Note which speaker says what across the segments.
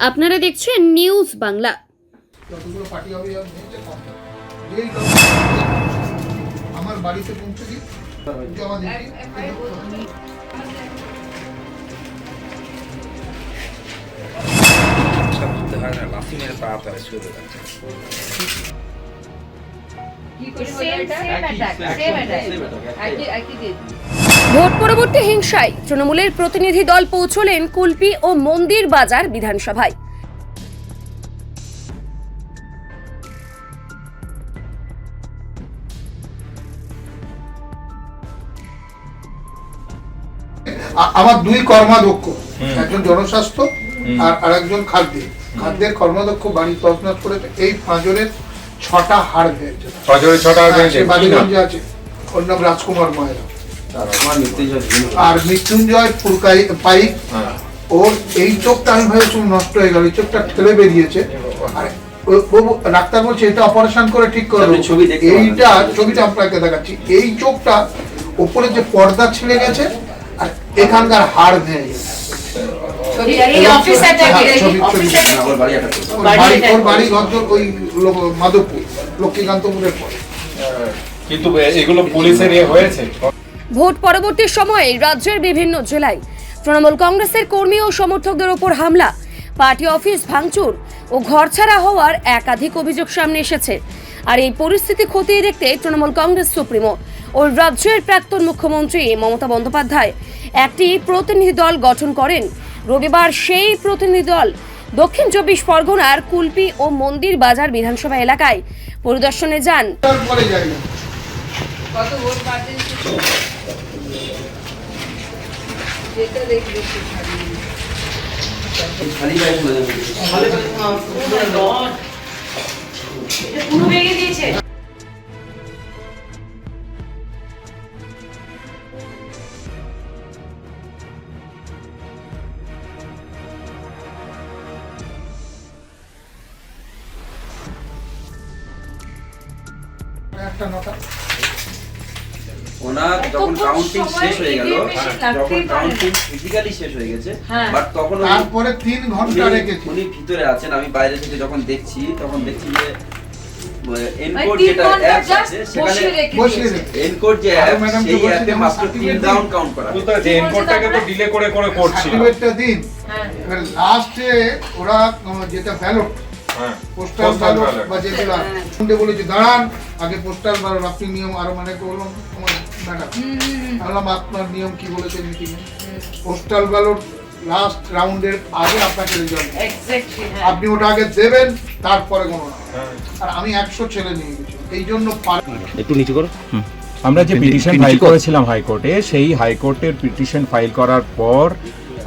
Speaker 1: আপনারা দেখছেন নিউজ বাংলা।
Speaker 2: আমার বাড়িতে পৌঁছে দিই জমা দিই।
Speaker 1: ভোট পরবর্তী হিংসায় তৃণমূলের প্রতিনিধি দল পৌঁছলেন কুলপি ও মন্দির বাজার বিধানসভায়।
Speaker 2: আমার দুই কর্মাধ্যক্ষ, একজন জনস্বাস্থ্য আর আরেকজন খাদ্যের কর্মাধ্যক্ষ বাড়ি তছনছ করেছে। এই পাঁচজনের 6টা হাড় ভেঙেছে। বালিগঞ্জে আছে, ওর নাম রাজকুমার ময়রা। আর মৃত্যুঞ্জয় পাইক, ওর এই চোখটা আমি ভাবছি নষ্ট হয়ে গেল, এই চোখটা ঠেলে বেরিয়েছে। আর ডাক্তার বলছে এটা অপারেশন করে ঠিক করে দেবো। এইটা ছবিটা আপনাকে দেখাচ্ছি, এই চোখটা উপরে যে পর্দা ছিঁড়ে গেছে আর এখানকার হাড় ভেঙে গেছে। ওর বাড়ি ঘর ওই মাধবপুর, লক্ষ্মীকান্তপুরের পরে।
Speaker 3: কিন্তু এগুলো পুলিশের হয়েছে।
Speaker 1: ভোট পরবর্তী সময়ে রাজ্যের বিভিন্ন জেলায় তৃণমূল কংগ্রেসের কর্মী ও সমর্থকদের উপর হামলা, পার্টি অফিস ভাঙচুর ও ঘরছাড়া হওয়ার একাধিক অভিযোগ সামনে এসেছে। আর এই পরিস্থিতি খতিয়ে দেখতে তৃণমূল কংগ্রেস সুপ্রিমো ও রাজ্যের প্রাক্তন মুখ্যমন্ত্রী মমতা বন্দ্যোপাধ্যায় একটি প্রতিনিধি দল গঠন করেন। রবিবার সেই প্রতিনিধি দল দক্ষিণ 24 পরগনার কুলপি ও মন্দির বাজার বিধানসভা এলাকায় পরিদর্শনে যান।
Speaker 4: ওনার যখন কাউন্টিং শেষ হয়ে গেল, যখন কাউন্টিং ফিজিক্যালি শেষ হয়ে গেছে, বাট তখন
Speaker 2: তারপরে 3 ঘন্টা রেখেছি।
Speaker 4: উনি ভিতরে আছেন, আমি বাইরে থেকে যখন দেখছি তখন দেখছি যে এনকোড যেটা অ্যাপ আছে সেখানে এনকোড যে অ্যাপ, সেই অ্যাপে মাত্র 3 রাউন্ড কাউন্ট করা
Speaker 3: তো যে এনকোডটাকে তো ডিলে করে করছিল।
Speaker 2: সার্টিফিকেটটা দিন। এবার লাস্টে ওরা যেটা ব্যালট, পোস্টাল ব্যালট বা যেগুলো শুনতে বলেছে দাঁড়ান আগে পোস্টাল ব্যালট, আপনি নিয়ম আরো মানে বললাম আমার ম্যাডাম, বললাম আপনার নিয়ম কি বলেছে মিটিংয়ে, পোস্টাল ব্যালট লাস্ট রাউন্ডের আগে আপনাকে রেজাল্ট আপনি ওটা আগে দেবেন, তারপরে গণনা। আর আমি 100 ছেলে নিয়ে গেছি, এই জন্য
Speaker 5: একটু নিচু করো।
Speaker 3: আমরা যে পিটিশন ফাইল করেছিলাম হাইকোর্টে, সেই হাইকোর্টের পিটিশন ফাইল করার পর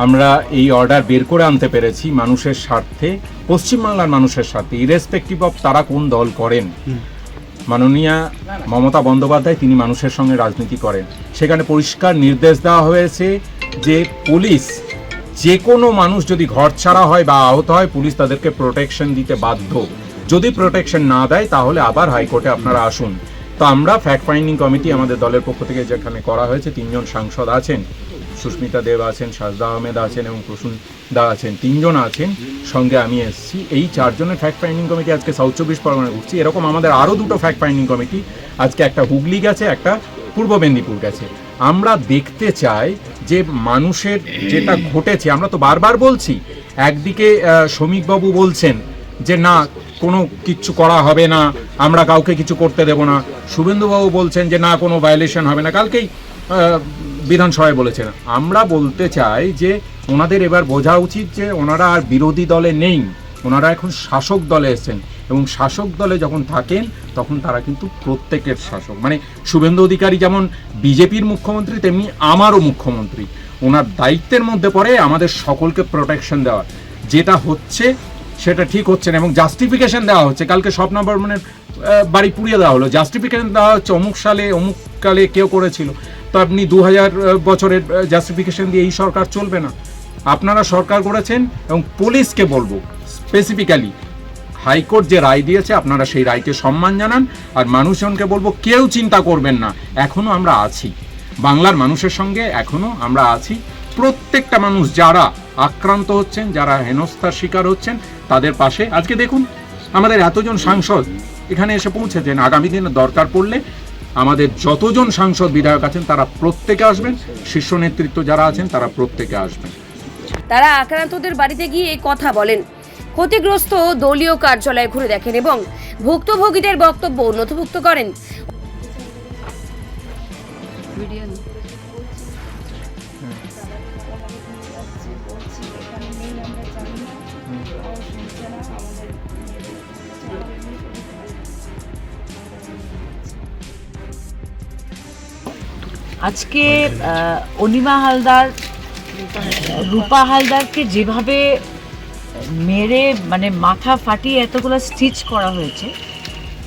Speaker 3: আমরা এই অর্ডার বের করে আনতে পেরেছি মানুষের স্বার্থে, পশ্চিমবাংলার মানুষের স্বার্থে, ইরেসপেক্টিভ অফ তারা কোন দল করেন। মাননীয়া মমতা বন্দ্যোপাধ্যায় তিনি মানুষের সঙ্গে রাজনীতি করেন। সেখানে পরিষ্কার নির্দেশ দেওয়া হয়েছে যে পুলিশ যে কোনো মানুষ যদি ঘর ছাড়া হয় বা আহত হয়, পুলিশ তাদেরকে প্রোটেকশন দিতে বাধ্য। যদি প্রোটেকশন না দেয় তাহলে আবার হাইকোর্টে আপনারা আসুন। তো আমরা ফ্যাক্ট ফাইন্ডিং কমিটি আমাদের দলের পক্ষ থেকে যেখানে করা হয়েছে, 3 জন সাংসদ আছেন, সুস্মিতা দেব আছেন, সাজদা আহমেদ আছেন এবং প্রসূন দা আছেন, 3 জন আছেন, সঙ্গে আমি এসেছি। এই 4 জনের ফ্যাক্ট ফাইন্ডিং কমিটি আজকে সাউথ 24 পরগনায় উঠছি। এরকম আমাদের আরও 2টো ফ্যাক্ট ফাইন্ডিং কমিটি, আজকে একটা হুগলি গেছে, একটা পূর্ব মেদিনীপুর গেছে। আমরা দেখতে চাই যে মানুষের যেটা ঘটেছে, আমরা তো বারবার বলছি, একদিকে শ্রমিকবাবু বলছেন যে না কোনো কিচ্ছু করা হবে না, আমরা কাউকে কিছু করতে দেব না, শুভেন্দুবাবু বলছেন যে না কোনো ভায়োলেশন হবে না, কালকেই বিধানসভায় বলেছেন। আমরা বলতে চাই যে ওনাদের এবার বোঝা উচিত যে ওনারা আর বিরোধী দলে নেই, ওনারা এখন শাসক দলে এসেছেন এবং শাসক দলে যখন থাকেন তখন তারা কিন্তু প্রত্যেকের শাসক। মানে শুভেন্দু অধিকারী যেমন বিজেপির মুখ্যমন্ত্রী, তেমনি আমারও মুখ্যমন্ত্রী। ওনার দায়িত্বের মধ্যে পড়ে আমাদের সকলকে প্রোটেকশন দেওয়া। যেটা হচ্ছে সেটা ঠিক হচ্ছে না এবং জাস্টিফিকেশন দেওয়া হচ্ছে। কালকে স্বপ্না বর্মনের বাড়ি পুড়িয়ে দেওয়া হলো, জাস্টিফিকেশন দেওয়া হচ্ছে অমুক সালে অমুক কালে কেউ করেছিল। তো আপনি 2000 বছরের জাস্টিফিকেশন দিয়ে এই সরকার চলবে না। আপনারা সরকার করেছেন এবং পুলিশকে বলবো স্পেসিফিক্যালি, হাইকোর্ট যে রায় দিয়েছে আপনারা সেই রায়কে সম্মান জানান। আর মানুষজনকে বলবো কেউ চিন্তা করবেন না, এখনো আমরা আছি, বাংলার মানুষের সঙ্গে এখনো আমরা আছি। প্রত্যেকটা মানুষ যারা আক্রান্ত হচ্ছেন, যারা হেনস্থার শিকার হচ্ছেন, তাদের পাশে। আজকে দেখুন আমাদের এতজন সাংসদ এখানে এসে পৌঁছেছেন। আগামী দিনে দরকার পড়লে আমাদের যতজন সাংসদ বিধায়ক আছেন তারা প্রত্যেকে আসবেন, শীর্ষ নেতৃত্ব যারা আছেন তারা প্রত্যেকে আসবেন।
Speaker 1: তারা আক্রান্তদের বাড়িতে গিয়ে কথা বলেন, ক্ষতিগ্রস্ত দলীয় কার্যালয়ে ঘুরে দেখেন এবং ভুক্তভোগীদের বক্তব্য নথিভুক্ত করেন।
Speaker 5: আজকে অনিমা হালদার, রূপা হালদারকে যেভাবে মেরে মানে মাথা ফাটিয়ে এতগুলো স্টিচ করা হয়েছে,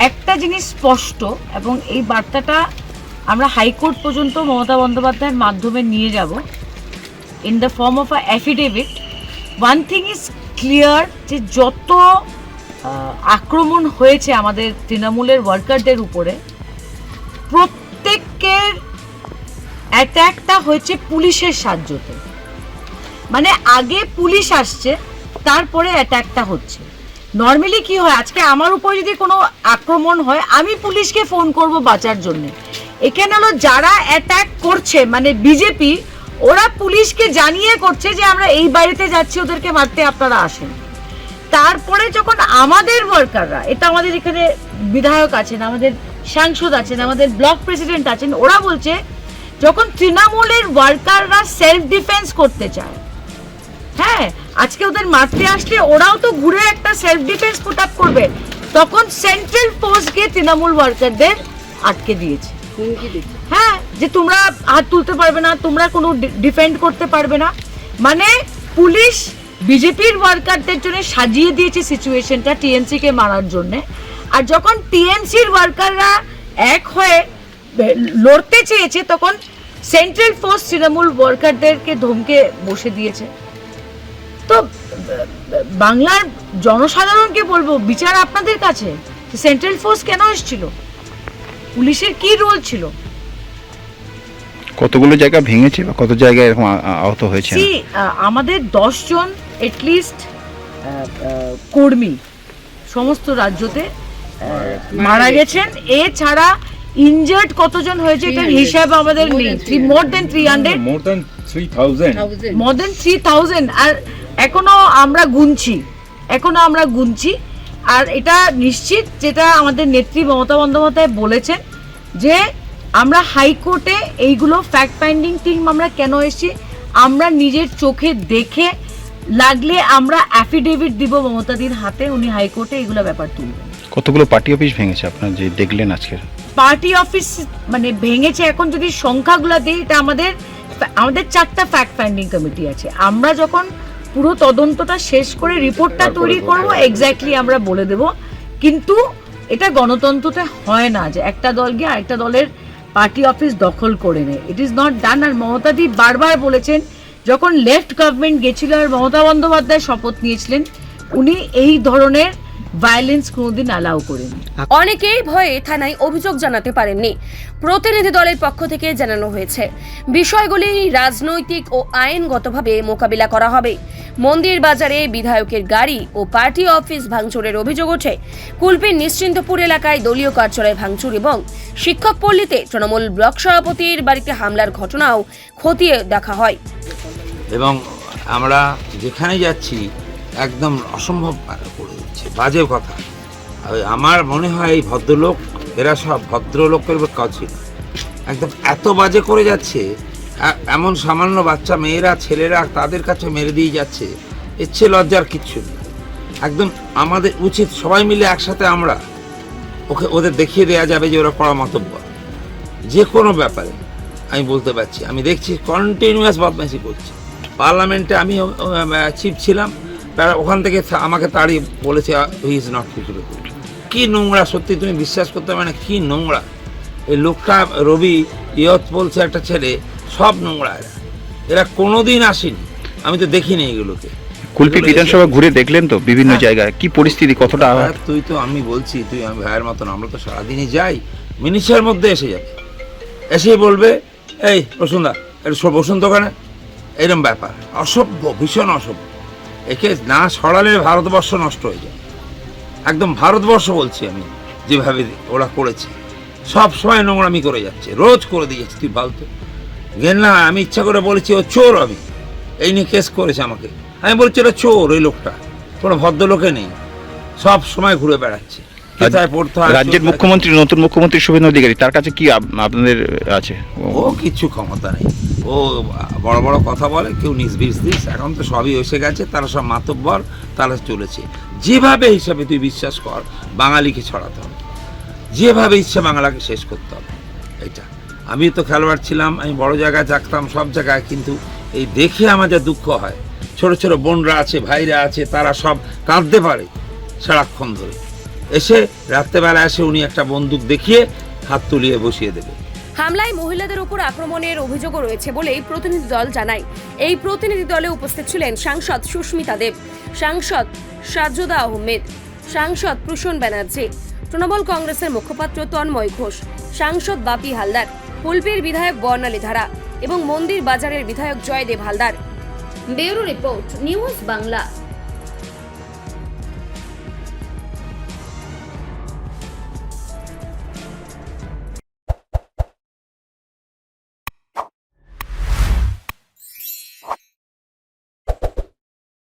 Speaker 5: একটা জিনিস স্পষ্ট, এবং এই বার্তাটা আমরা হাইকোর্ট পর্যন্ত মমতা বন্দ্যোপাধ্যায়ের মাধ্যমে নিয়ে যাব in the form of a affidavit. One thing is clear, যে যত আক্রমণ হয়েছে আমাদের তৃণমূলের ওয়ার্কারদের উপরে, প্রত্যেকের অ্যাট্যাকটা হয়েছে পুলিশের সাহায্যতে। মানে আগে পুলিশ আসছে, তারপরে অ্যাট্যাকটা হচ্ছে। নর্মালি কি হয়, আজকে আমার উপর যদি কোনো আক্রমণ হয়, আমি পুলিশকে ফোন করব বাঁচার জন্য। এখানে হলো যারা অ্যাটাক করছে মানে বিজেপি, ওরা পুলিশকে জানিয়ে করছে যে আমরা এই বাড়িতে যাচ্ছি, ওদেরকে মারতে আপনারা আসেন। তারপরে যখন আমাদের ওয়ার্কাররা, এটা আমাদের এখানে বিধায়ক আছেন, আমাদের সাংসদ আছেন, আমাদের ব্লক প্রেসিডেন্ট আছেন, ওরা বলছে যখন তৃণমূলের ওয়ার্কাররা সেলফ ডিফেন্স করতে চায়, হ্যাঁ আজকে ওদের মারতে আসলে ওরাও তো ঘুরে একটা সেলফ ডিফেন্স পুট আপ করবে, তখন সেন্ট্রাল ফোর্স গিয়ে তৃণমূল ওয়ার্কারদের আটকে দিয়েছে। হ্যাঁ, যে তোমরা হাত তুলতে পারবে না, তোমরা কোনো ডিফেন্ড করতে পারবে না। মানে পুলিশ বিজেপির ওয়ার্কারদের জন্য সাজিয়ে দিয়েছে সিচুয়েশনটা টিএমসি কে মারার জন্য। আর যখন টিএমসির ওয়ার্কাররা এক হয়ে লড়তে চেয়েছে, তখন সেন্ট্রাল ফোর্স তৃণমূল ওয়ার্কারদেরকে ধমকে বসে দিয়েছে। তো বাংলার জনসাধারণকে বলবো, বিচার আপনাদের কাছে। সেন্ট্রাল ফোর্স কেন এসেছিল, পুলিশের কি রোল ছিল?
Speaker 6: কতগুলো জায়গা ভেঙেছে বা কত জায়গায় এরকম আহত হয়েছে?
Speaker 5: আমাদের 10 জন এটলিস্ট কর্মী সমস্ত রাজ্যতে মারা গেছেন। এছাড়া ইনজার্ড কতজন হয়েছে এটার হিসাব আমাদের নেই। মোর দেন 3,000 আর এখনো আমরা গুনছি। আর এটা নিশ্চিত, যেটা আমাদের নেত্রী মমতা বন্দ্যোপাধ্যায় বলেছেন, যে আমরা হাইকোর্টে এইগুলো ফ্যাক্ট ফাইন্ডিং টিম আমরা কেন এসেছি, আমরা নিজের চোখে দেখে লাগলে আমরা অ্যাফিডেভিট দিব মমতাদির হাতে, উনি হাইকোর্টে এগুলো ব্যাপার তুলবেন।
Speaker 6: কতগুলো পার্টি অফিস ভেঙেছে আপনার যে দেখলেন আজকে?
Speaker 5: পার্টি অফিস মানে ভেঙেছে, এখন যদি সংখ্যাগুলো দিই, এটা আমাদের 4টা ফ্যাক্ট ফাইন্ডিং কমিটি আছে। আমরা যখন পুরো তদন্তটা শেষ করে রিপোর্টটা তৈরি করব, এক্স্যাক্টলি আমরা বলে দেব। কিন্তু এটা গণতন্ত্রতে হয় না যে একটা দল গিয়ে আরেকটা দলের পার্টি অফিস দখল করে নেয়। It is not done. আর মমতাদি বারবার বলেছেন, যখন লেফট গভর্নমেন্ট গেছিল আর মমতা বন্দ্যোপাধ্যায় শপথ নিয়েছিলেন, উনি এই ধরনের ভায়োলেন্স কোনোদিন অ্যালাউ করেনি।
Speaker 1: অনেকেই ভয়ে থানায় অভিযোগ জানাতে পারেননি। প্রতিনিধি দলের পক্ষ থেকে জানানো হয়েছে, বিষয়গুলি রাজনৈতিক ও আইনগতভাবে মোকাবিলা করা হবে। মন্দির বাজারে বিধায়কের গাড়ি ও পার্টি অফিস ভাঙচুরের অভিযোগ ওঠে। কুলপির নিশ্চিন্তপুর এলাকায় দলীয় কার্যালয় ভাঙচুর এবং শিক্ষক পল্লীতে তৃণমূল ব্লক সভাপতির বাড়িতে হামলার ঘটনাও খতিয়ে দেখা হয়।
Speaker 7: এবং আমরা যেখানে যাচ্ছি একদম অসম্ভব করে দিচ্ছে, বাজে কথা। আমার মনে হয় এই ভদ্রলোক, এরা সব ভদ্রলোকের কাজ ছিল, একদম এত বাজে করে যাচ্ছে। এমন সামান্য বাচ্চা মেয়েরা, ছেলেরা তাদের কাছে মেরে দিয়ে যাচ্ছে, এর চেয়ে লজ্জার কিচ্ছু নেই। একদম আমাদের উচিত সবাই মিলে একসাথে আমরা ওদের দেখিয়ে দেওয়া যাবে যে ওরা কড়া মতব্বর যে কোনো ব্যাপারে। আমি বলতে পারছি, আমি দেখছি কন্টিনিউয়াস বদমাইশি করছে। পার্লামেন্টে আমি চিফ ছিলাম, ওখান থেকে আমাকে তাড়িয়ে বলেছে হি ইজ নট ফিজিবল। কী নোংরা, সত্যি তুমি বিশ্বাস করতে পারবে না কী নোংরা। এই লোকটা রবি ইয়ত বলছে একটা ছেলে, সব নোংরা। এরা কোনোদিন আসেনি, আমি তো দেখিনি এগুলোকে।
Speaker 6: কুলপি বিধানসভা ঘুরে দেখলেন তো বিভিন্ন জায়গায়, কি পরিস্থিতি, কতটা?
Speaker 7: তুই তো, আমি বলছি, তুই আমি ভাইয়ের মতন, আমরা তো সারাদিনই যাই, মিনিটের মধ্যে এসে যাবে, এসেই বলবে এই বসুন দা একটু বসুন তো ওখানে, এরম ব্যাপার অসভ্য, ভীষণ অসভ্য। একে না সরালে ভারতবর্ষ নষ্ট হয়ে যায়, একদম ভারতবর্ষ বলছি আমি। যেভাবে ওরা করেছে, সব সময় নোংরামি করে যাচ্ছে, রোজ করে দিয়েছে। তুই ফালতু জ্ঞান না, আমি ইচ্ছা করে বলেছি ও চোর, আমি এই নিয়ে কেস করেছে আমাকে। আমি বলছি এটা চোর, ওই লোকটা কোনো ভদ্রলোকে নেই, সব সময় ঘুরে বেড়াচ্ছে। কোথায় পড়তে হয়?
Speaker 6: রাজ্যের মুখ্যমন্ত্রী, নতুন মুখ্যমন্ত্রী শুভেন্দু অধিকারী, তার কাছে কি আপনাদের আছে?
Speaker 7: ও কিচ্ছু ক্ষমতা নেই, ও বড় বড় কথা বলে, কেউ নিজ দিস। এখন তো সবই এসে গেছে, তারা সব মাতব্বর, তারা চলেছে যেভাবে হিসাবে। তুই বিশ্বাস কর, বাঙালিকে ছড়াতে হবে, যেভাবে ইচ্ছে বাংলাকে শেষ করতে হবে। এটা আমি তো খেলোয়াড় ছিলাম, আমি বড় জায়গায় থাকতাম, সব জায়গায়, কিন্তু এই দেখে আমার যা দুঃখ হয়। ছোট ছোট বোনরা আছে, ভাইরা আছে, তারা সব কাঁদতে পারে সারাক্ষণ ধরে। এসে রাত্রেবেলা এসে উনি একটা বন্দুক দেখিয়ে হাত তুলিয়ে বসিয়ে দেবে।
Speaker 1: হামলায় মহিলাদের উপর আক্রমণের অভিযোগও রয়েছে বলে প্রতিনিধি দল জানায়। এই প্রতিনিধি দলে উপস্থিত ছিলেন সাংসদ সুস্মিতা দেব, সাংসদ সাজ্জোদা আহমেদ, সাংসদ প্রসূন ব্যানার্জি, তৃণমূল কংগ্রেসের মুখপাত্র তন্ময় ঘোষ, সাংসদ বাপি হালদার, হুলপির বিধায়ক বর্ণালী ধারা এবং মন্দির বাজারের বিধায়ক Joydev Haldar. Bureau report, news Bangla.